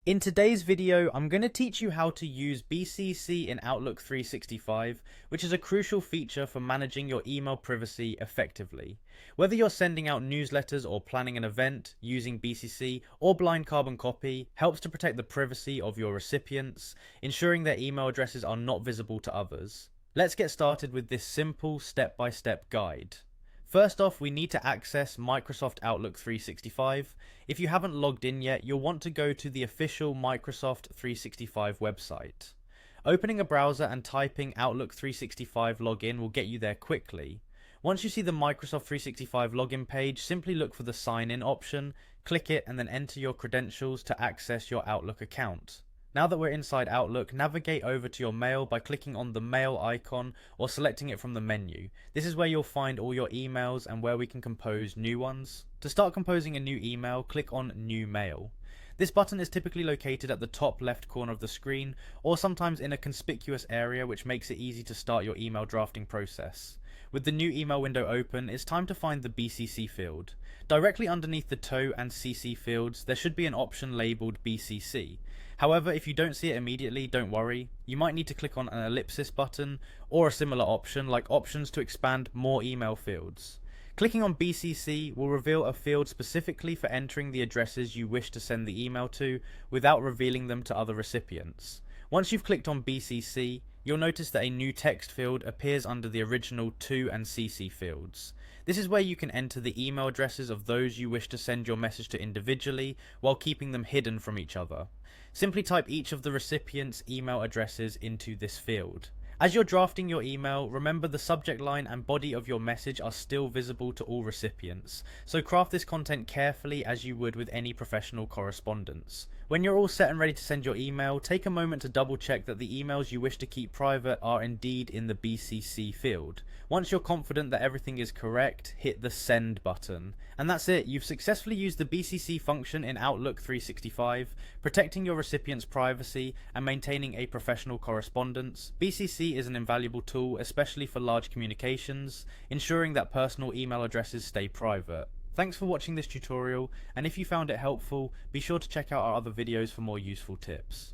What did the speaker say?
In today's video, I'm going to teach you how to use BCC in Outlook 365, which is a crucial feature for managing your email privacy effectively. Whether you're sending out newsletters or planning an event, using BCC or blind carbon copy helps to protect the privacy of your recipients, ensuring their email addresses are not visible to others. Let's get started with this simple step-by-step guide. First off, we need to access Microsoft Outlook 365. If you haven't logged in yet, you'll want to go to the official Microsoft 365 website. Opening a browser and typing Outlook 365 login will get you there quickly. Once you see the Microsoft 365 login page, simply look for the sign in option, click it and then enter your credentials to access your Outlook account. Now that we're inside Outlook, navigate over to your mail by clicking on the mail icon or selecting it from the menu. This is where you'll find all your emails and where we can compose new ones. To start composing a new email, click on New Mail. This button is typically located at the top left corner of the screen or sometimes in a conspicuous area, which makes it easy to start your email drafting process. With the new email window open, it's time to find the BCC field. Directly underneath the TO and CC fields, there should be an option labelled BCC. However, if you don't see it immediately, don't worry. You might need to click on an ellipsis button or a similar option like options to expand more email fields. Clicking on BCC will reveal a field specifically for entering the addresses you wish to send the email to without revealing them to other recipients. Once you've clicked on BCC, you'll notice that a new text field appears under the original TO and CC fields. This is where you can enter the email addresses of those you wish to send your message to individually while keeping them hidden from each other. Simply type each of the recipient's email addresses into this field. As you're drafting your email, remember the subject line and body of your message are still visible to all recipients, so craft this content carefully as you would with any professional correspondence. When you're all set and ready to send your email, take a moment to double check that the emails you wish to keep private are indeed in the BCC field. Once you're confident that everything is correct, hit the send button. And that's it, you've successfully used the BCC function in Outlook 365, protecting your recipient's privacy and maintaining a professional correspondence. BCC is an invaluable tool, especially for large communications, ensuring that personal email addresses stay private. Thanks for watching this tutorial, and if you found it helpful, be sure to check out our other videos for more useful tips.